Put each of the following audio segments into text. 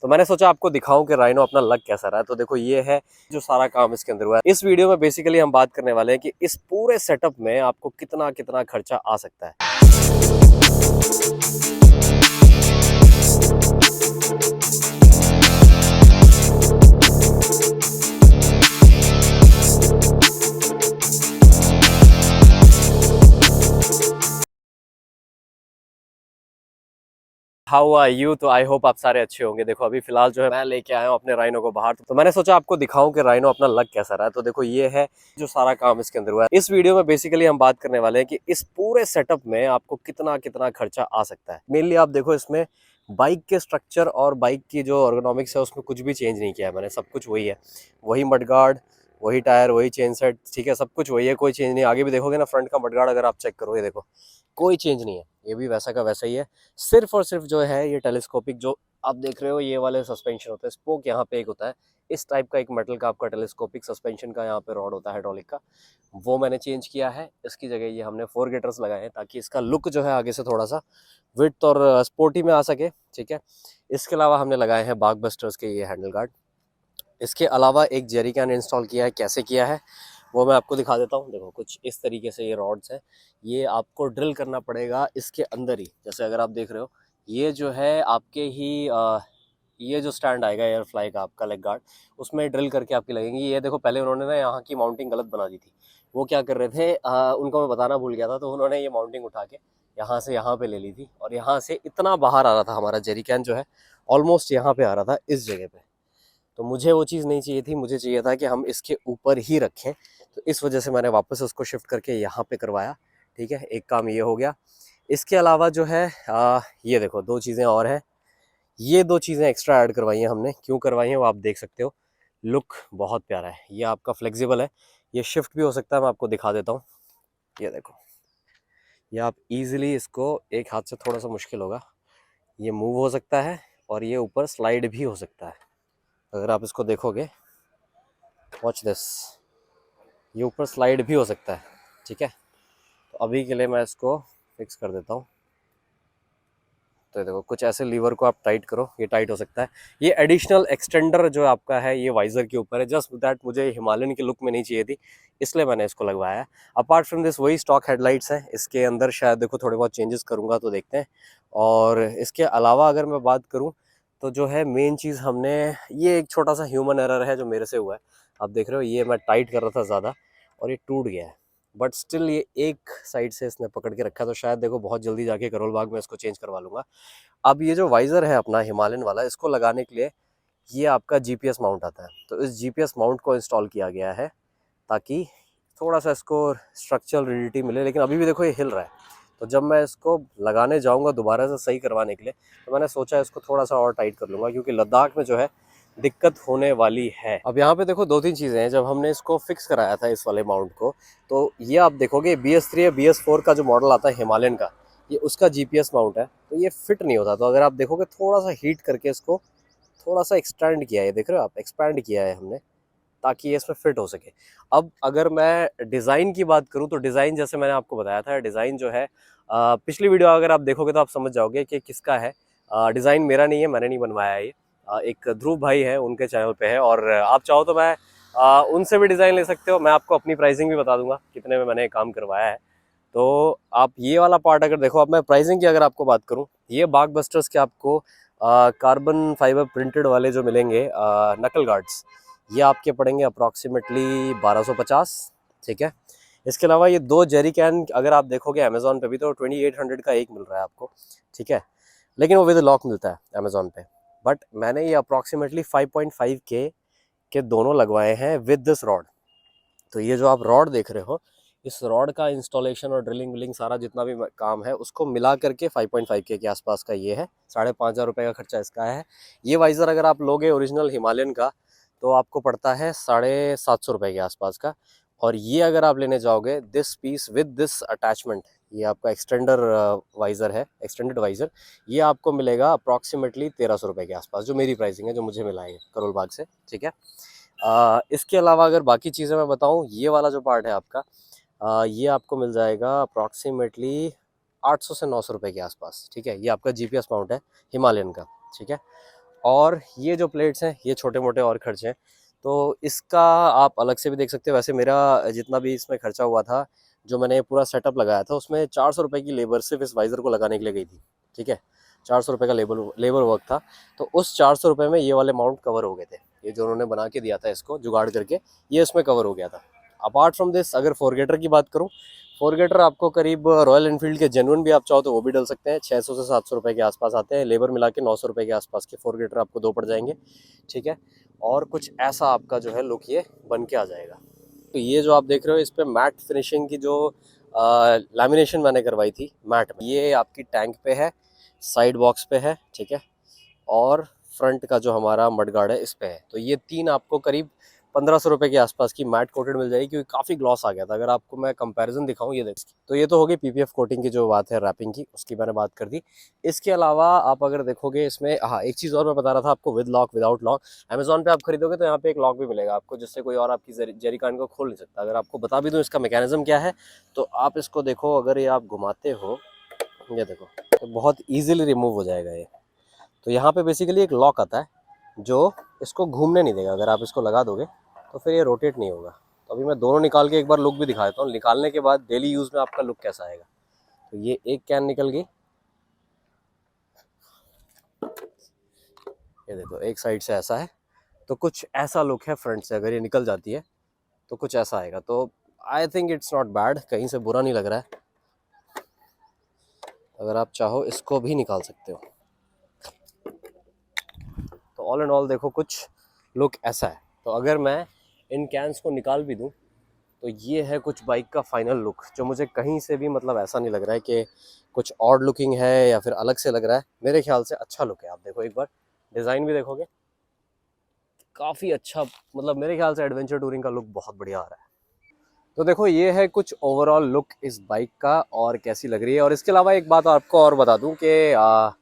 तो मैंने सोचा आपको दिखाऊं कि राइनो अपना लग कैसा रहा है। तो देखो ये है जो सारा काम इसके अंदर हुआ है। इस वीडियो में बेसिकली हम बात करने वाले हैं कि इस पूरे सेटअप में आपको कितना कितना खर्चा आ सकता है। How are you? तो आई होप आप सारे अच्छे होंगे। देखो अभी फिलहाल जो है मैं लेके आया हूँ अपने राइनो को बाहर। तो मैंने सोचा आपको दिखाऊं कि राइनो अपना लग कैसा रहा है। तो देखो ये है जो सारा काम इसके अंदर हुआ है। इस वीडियो में बेसिकली हम बात करने वाले हैं कि इस पूरे सेटअप में आपको कितना कितना खर्चा आ सकता है। मेनली आप देखो इसमें बाइक के स्ट्रक्चर और बाइक की जो एर्गोनॉमिक्स है उसमें कुछ भी चेंज नहीं किया है मैंने। सब कुछ वही है, वही मडगार्ड, वही टायर, वही चेन सेट, ठीक है, सब कुछ वही है, कोई चेंज नहीं। आगे भी देखोगे ना, फ्रंट का मडगार्ड अगर आप चेक करोगे, देखो कोई चेंज नहीं है, ये भी वैसा का वैसा ही है। सिर्फ और सिर्फ जो है ये टेलीस्कोपिक जो आप देख रहे हो ये वाले सस्पेंशन होते हैं, स्पोक यहाँ पे एक होता है, इस टाइप का एक मेटल का आपका टेलीस्कोपिक सस्पेंशन का यहाँ पे रॉड होता है हाइड्रोलिक का, वो मैंने चेंज किया है। इसकी जगह ये हमने 4 गेटर्स लगाए हैं ताकि इसका लुक जो है आगे से थोड़ा सा विड्थ और स्पोर्टी में आ सके, ठीक है। इसके अलावा हमने लगाए हैं बाग बस्टर्स के ये हैंडल गार्ड। इसके अलावा एक जेरी कैन इंस्टॉल किया है। कैसे किया है वो मैं आपको दिखा देता हूँ। देखो कुछ इस तरीके से ये रॉड्स हैं, ये आपको ड्रिल करना पड़ेगा इसके अंदर ही। जैसे अगर आप देख रहे हो ये जो है आपके ही ये जो स्टैंड आएगा एयर फ्लाई का आपका लेग गार्ड, उसमें ड्रिल करके आपकी लगेंगी। ये देखो पहले उन्होंने ना यहाँ की माउंटिंग गलत बना दी थी। वो क्या कर रहे थे, उनको मैं बताना भूल गया था, तो उन्होंने ये माउंटिंग उठा के यहाँ से यहाँ पे ले ली थी और यहाँ से इतना बाहर आ रहा था हमारा जेरी कैन जो है, ऑलमोस्ट यहाँ पे आ रहा था इस जगह पे। तो मुझे वो चीज़ नहीं चाहिए थी, मुझे चाहिए था कि हम इसके ऊपर ही रखें। तो इस वजह से मैंने वापस उसको शिफ्ट करके यहाँ पे करवाया, ठीक है। एक काम ये हो गया। इसके अलावा जो है ये देखो 2 चीज़ें और हैं। ये 2 चीज़ें एक्स्ट्रा ऐड करवाई हैं हमने। क्यों करवाई हैं वो आप देख सकते हो। लुक बहुत प्यारा है। ये आपका फ्लेक्सिबल है, ये शिफ्ट भी हो सकता है। मैं आपको दिखा देता हूँ। ये देखो, ये आप इजीली इसको एक हाथ से, थोड़ा सा मुश्किल होगा, ये मूव हो सकता है और ये ऊपर स्लाइड भी हो सकता है। अगर आप इसको देखोगे, वॉच दिस, ये ऊपर स्लाइड भी हो सकता है, ठीक है। तो अभी के लिए मैं इसको फिक्स कर देता हूँ। तो देखो कुछ ऐसे लीवर को आप टाइट करो, ये टाइट हो सकता है। ये एडिशनल एक्सटेंडर जो आपका है ये वाइजर के ऊपर है, जस्ट दैट मुझे हिमालयन के लुक में नहीं चाहिए थी, इसलिए मैंने इसको लगवाया है। अपार्ट फ्रॉम दिस वही स्टॉक हेडलाइट्स हैं। इसके अंदर शायद देखो थोड़े बहुत चेंजेस करूँगा तो देखते हैं। और इसके अलावा अगर मैं बात करूँ तो जो है मेन चीज़ हमने, ये एक छोटा सा ह्यूमन एरर है जो मेरे से हुआ है। आप देख रहे हो ये मैं टाइट कर रहा था ज़्यादा और ये टूट गया है, बट स्टिल ये एक साइड से इसने पकड़ के रखा है। तो शायद देखो बहुत जल्दी जाके करोल बाग में इसको चेंज करवा लूँगा। अब ये जो वाइज़र है अपना हिमालयन वाला, इसको लगाने के लिए ये आपका जीपीएस माउंट आता है। तो इस जीपीएस माउंट को इंस्टॉल किया गया है ताकि थोड़ा सा इसको स्ट्रक्चरल रिजिडिटी मिले। लेकिन अभी भी देखो ये हिल रहा है। तो जब मैं इसको लगाने जाऊंगा दोबारा से सही करवाने के लिए, तो मैंने सोचा इसको थोड़ा सा और टाइट कर लूँगा, क्योंकि लद्दाख में जो है दिक्कत होने वाली है। अब यहाँ पे देखो 2-3 चीज़ें हैं। जब हमने इसको फिक्स कराया था इस वाले माउंट को, तो ये आप देखोगे BS3 या BS4 का जो मॉडल आता है हिमालयन का, ये उसका जीपीएस माउंट है, तो ये फिट नहीं होता। तो अगर आप देखोगे थोड़ा सा हीट करके इसको थोड़ा सा एक्सटेंड किया है, देख रहे हो आप, एक्सपैंड किया है हमने ताकि ये इसमें फिट हो सके। अब अगर मैं डिज़ाइन की बात करूं तो डिज़ाइन जैसे मैंने आपको बताया था, डिज़ाइन जो है पिछली वीडियो अगर आप देखोगे तो आप समझ जाओगे कि किसका है। डिज़ाइन मेरा नहीं है, मैंने नहीं बनवाया है ये। एक ध्रुव भाई है, उनके चैनल पे है। और आप चाहो तो मैं उनसे भी डिज़ाइन ले सकते हो। मैं आपको अपनी प्राइसिंग भी बता दूंगा कितने में मैंने काम करवाया है। तो आप ये वाला पार्ट अगर देखो, अब मैं प्राइसिंग की अगर आपको बात करूं, ये बाग बस्टर्स के आपको कार्बन फाइबर प्रिंटेड वाले जो मिलेंगे नकल गार्ड्स, ये आपके पड़ेंगे अप्रॉक्सीमेटली 1250, ठीक है। इसके अलावा ये 2 जेरी कैन अगर आप देखोगे अमेजोन पे भी तो 2800 का एक मिल रहा है आपको, ठीक है। लेकिन वो विद लॉक मिलता है अमेजोन पे। बट मैंने ये अप्रॉक्सीमेटली 5.5 के दोनों लगवाए हैं विद दिस रॉड। तो ये जो आप रॉड देख रहे हो, इस रॉड का इंस्टॉलेशन और ड्रिलिंग विलिंग सारा जितना भी काम है उसको मिला करके 5.5 के आसपास का ये है। 5,500 का खर्चा इसका है। ये वाइज़र अगर आप लोगे ओरिजिनल हिमालयन का तो आपको पड़ता है 750 के आसपास का। और ये अगर आप लेने जाओगे this peace with this attachment, ये आपका एक्सटेंडर वाइज़र है, एक्सटेंडेड वाइज़र, ये आपको मिलेगा अप्रॉक्सीमेटली 1,300 के आसपास, जो मेरी प्राइसिंग है, जो मुझे मिला है करोल बाग से, ठीक है। इसके अलावा अगर बाकी चीज़ें मैं बताऊं, ये वाला जो पार्ट है आपका, ये आपको मिल जाएगा अप्रॉक्सीमेटली 800 से 900 के आसपास, ठीक है। ये आपका जीपीएस माउंट है हिमालयन का, ठीक है। और ये जो प्लेट्स हैं ये छोटे मोटे और खर्चे हैं, तो इसका आप अलग से भी देख सकते हो। वैसे मेरा जितना भी इसमें खर्चा हुआ था, जो मैंने पूरा सेटअप लगाया था, उसमें 400 रुपये की लेबर सिर्फ इस वाइज़र को लगाने के लिए गई थी। ठीक है, 400 रुपये का लेबर वर्क था। तो उस 400 रुपये में ये वाले माउंट कवर हो गए थे। ये जो उन्होंने बना के दिया था इसको जुगाड़ करके, ये उसमें कवर हो गया था। अपार्ट फ्रॉम दिस अगर फोरगेटर की बात करूँ, फोरगेटर आपको करीब रॉयल एनफील्ड के जेन्युइन भी आप चाहो तो वो भी डल सकते हैं, 600 से 700 रुपये के आसपास आते हैं। लेबर मिला के 900 रुपये के आसपास के फोरगेटर आपको 2 पड़ जाएंगे। ठीक है, और कुछ ऐसा आपका जो है लुक ये बन के आ जाएगा। तो ये जो आप देख रहे हो, इस पर मैट फिनिशिंग की जो लैमिनेशन मैंने करवाई थी मैट में, ये आपकी टैंक पे है, साइड बॉक्स पे है। ठीक है, और फ्रंट का जो हमारा मडगार्ड है इस पे है। तो ये 3 आपको करीब 1500 रुपये के आसपास की मैट कोटेड मिल जाएगी, क्योंकि काफ़ी ग्लॉस आ गया था। अगर आपको मैं कंपैरिजन दिखाऊं, ये देख, तो ये तो होगी पीपीएफ कोटिंग की जो बात है, रैपिंग की, उसकी मैंने बात कर दी। इसके अलावा आप अगर देखोगे इसमें, हाँ एक चीज़ और मैं बता रहा था आपको, with lock without lock. Amazon पे आप खरीदोगे तो यहाँ पे एक लॉक भी मिलेगा आपको, जिससे कोई और आपकी जेरिकान को खोल नहीं सकता। अगर आपको बता भी दूँ इसका मैकेनिज्म क्या है, तो आप इसको देखो, अगर ये आप घुमाते हो, ये देखो, तो बहुत ईजिली रिमूव हो जाएगा ये। तो यहाँ पे बेसिकली एक लॉक आता है जो इसको घूमने नहीं देगा। अगर आप इसको लगा दोगे तो फिर ये रोटेट नहीं होगा। तो अभी मैं दोनों निकाल के एक बार लुक भी दिखा देता हूँ, निकालने के बाद डेली यूज़ में आपका लुक कैसा आएगा। तो ये एक कैन निकल गई, ये देखो एक साइड से ऐसा है, तो कुछ ऐसा लुक है फ्रंट से। अगर ये निकल जाती है तो कुछ ऐसा आएगा। तो I think it's not bad, कहीं से बुरा नहीं लग रहा है। अगर आप चाहो इसको भी निकाल सकते हो। तो ऑल एंड ऑल देखो कुछ लुक ऐसा है। तो अगर मैं इन कैंस को निकाल भी दूं, तो ये है कुछ बाइक का फाइनल लुक, जो मुझे कहीं से भी मतलब ऐसा नहीं लग रहा है कि कुछ ऑड लुकिंग है या फिर अलग से लग रहा है। मेरे ख्याल से अच्छा लुक है। आप देखो एक बार डिज़ाइन भी देखोगे, काफ़ी अच्छा, मतलब मेरे ख्याल से एडवेंचर टूरिंग का लुक बहुत बढ़िया आ रहा है। तो देखो ये है कुछ ओवरऑल लुक इस बाइक का, और कैसी लग रही है। और इसके अलावा एक बात आपको और बता दूं कि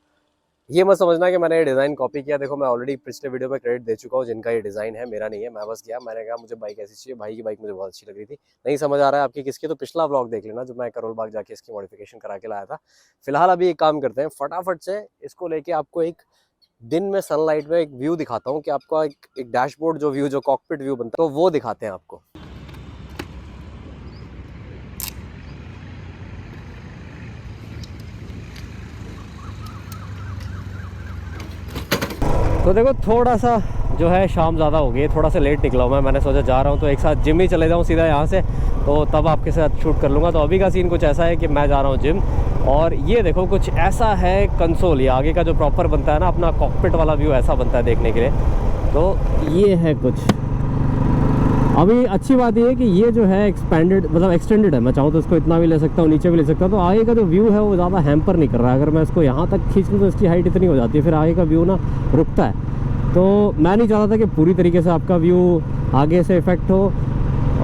ये मत समझना कि मैंने ये डिज़ाइन कॉपी किया। देखो मैं ऑलरेडी पिछले वीडियो में क्रेडिट दे चुका हूँ जिनका ये डिज़ाइन है, मेरा नहीं है। मैं बस गया, मैंने कहा मुझे बाइक ऐसी चाहिए, भाई की बाइक मुझे बहुत अच्छी लग रही थी। नहीं समझ आ रहा है आपकी किसकी, तो पिछला व्लॉग देख लेना जो मैं करोल बाग जाके इसकी मॉडिफिकेशन करा के लाया था। फिलहाल अभी एक काम करते हैं, फटाफट से इसको लेके आपको एक दिन में सनलाइट में एक व्यू दिखाता हूँ, कि आपका एक डैशबोर्ड जो व्यू, जो कॉकपिट व्यू बनता है, तो वो दिखाते हैं आपको। तो देखो थोड़ा सा जो है शाम ज़्यादा हो गई, थोड़ा सा लेट निकला हूँ मैंने सोचा जा रहा हूँ तो एक साथ जिम ही चले जाऊँ सीधा यहाँ से, तो तब आपके साथ शूट कर लूँगा। तो अभी का सीन कुछ ऐसा है कि मैं जा रहा हूँ जिम, और ये देखो कुछ ऐसा है कंसोल, ये आगे का जो प्रॉपर बनता है ना अपना कॉकपिट वाला व्यू, ऐसा बनता है देखने के लिए। तो ये है कुछ। अभी अच्छी बात ये है कि ये जो है एक्सपेंडेड, मतलब एक्सटेंडेड है, मैं चाहूँ तो इसको इतना भी ले सकता हूँ, नीचे भी ले सकता हूँ। तो आगे का जो व्यू है वो ज़्यादा हैम्पर नहीं कर रहा है। अगर मैं इसको यहाँ तक खींच लूँ तो इसकी हाइट इतनी हो जाती है, फिर आगे का व्यू ना रुकता है। तो मैं नहीं चाहता था कि पूरी तरीके से आपका व्यू आगे से इफेक्ट हो।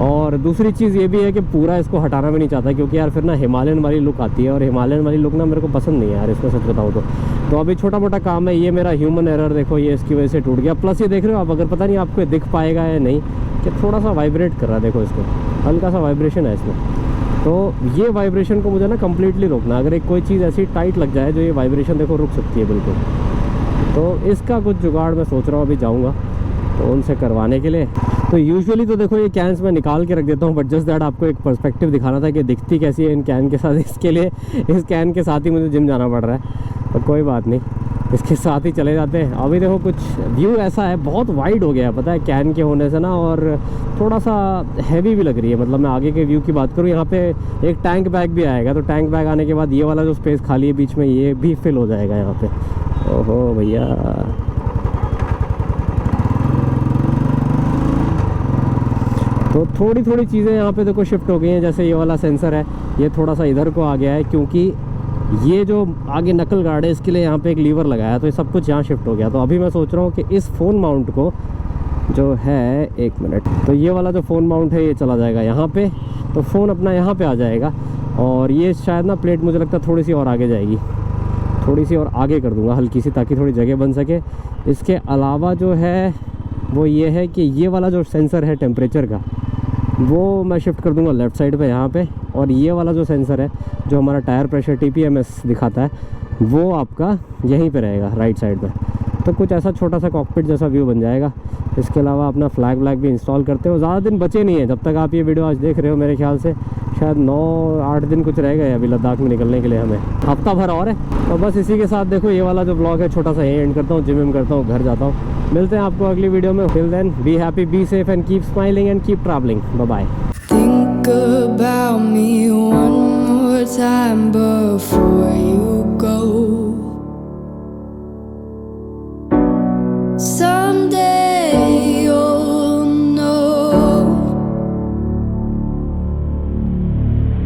और दूसरी चीज़ ये भी है कि पूरा इसको हटाना भी नहीं चाहता, क्योंकि यार फिर ना हिमालयन वाली लुक आती है, और हिमालयन वाली लुक ना मेरे को पसंद नहीं है यार, इसमें सच बताऊँ तो अभी छोटा मोटा काम है। ये मेरा ह्यूमन एरर देखो, ये इसकी वजह से टूट गया। प्लस ये देख रहे हो आप, अगर पता नहीं आपको दिख पाएगा या नहीं, कि थोड़ा सा वाइब्रेट कर रहा है, देखो इसको हल्का सा वाइब्रेशन है इसमें। तो ये वाइब्रेशन को मुझे ना कम्प्लीटली रोकना। अगर एक कोई चीज़ ऐसी टाइट लग जाए जो ये वाइब्रेशन देखो रुक सकती है बिल्कुल, तो इसका कुछ जुगाड़ मैं सोच रहा हूँ, अभी जाऊँगा तो उनसे करवाने के लिए। तो यूजुअली तो देखो ये कैंस मैं निकाल के रख देता हूँ, बट जस्ट दैट आपको एक पर्सपेक्टिव दिखाना था कि दिखती कैसी है इन कैन के साथ। इसके लिए इस कैन के साथ ही मुझे जिम जाना पड़ रहा है, पर कोई बात नहीं, इसके साथ ही चले जाते हैं। अभी देखो कुछ व्यू ऐसा है, बहुत वाइड हो गया है पता है कैन के होने से ना, और थोड़ा सा हैवी भी लग रही है। मतलब मैं आगे के व्यू की बात करूँ, यहाँ पे एक टैंक बैग भी आएगा, तो टैंक बैग आने के बाद ये वाला जो स्पेस खाली है बीच में, ये भी फिल हो जाएगा यहाँ पे। ओहो भैया, तो थोड़ी थोड़ी चीज़ें यहाँ पे देखो शिफ्ट हो गई हैं। जैसे ये वाला सेंसर है, ये थोड़ा सा इधर को आ गया है, क्योंकि ये जो आगे नकल गार्ड है इसके लिए यहाँ पे एक लीवर लगाया, तो ये सब कुछ यहाँ शिफ्ट हो गया। तो अभी मैं सोच रहा हूँ कि इस फ़ोन माउंट को जो है, एक मिनट, तो ये वाला जो फ़ोन माउंट है ये चला जाएगा यहाँ पे, तो फ़ोन अपना यहाँ पे आ जाएगा। और ये शायद ना प्लेट मुझे लगता है थोड़ी सी और आगे जाएगी, थोड़ी सी और आगे कर दूँगा हल्की सी, ताकि थोड़ी जगह बन सके। इसके अलावा जो है वो ये है कि ये वाला जो सेंसर है टेम्परेचर का, वो मैं शिफ्ट कर दूंगा लेफ़्ट साइड पे यहाँ पे। और ये वाला जो सेंसर है जो हमारा टायर प्रेशर TPMS दिखाता है, वो आपका यहीं पे रहेगा राइट साइड पे। तो कुछ ऐसा छोटा सा कॉकपिट जैसा व्यू बन जाएगा। इसके अलावा अपना फ्लैग व्लैग भी इंस्टॉल करते हो। ज़्यादा दिन बचे नहीं है, जब तक आप ये वीडियो आज देख रहे हो मेरे ख्याल से शायद 9-8 दिन कुछ रह गए अभी लद्दाख में निकलने के लिए, हमें हफ्ता भर और है। तो बस इसी के साथ देखो ये वाला जो ब्लॉग है छोटा सा यही एंड करता हूँ, जिम करता हूँ, घर जाता हूँ। मिलते हैं आपको अगली वीडियो में। Till then be happy, be safe and keep smiling and keep travelling. Bye bye. Think about me one more time before you go. So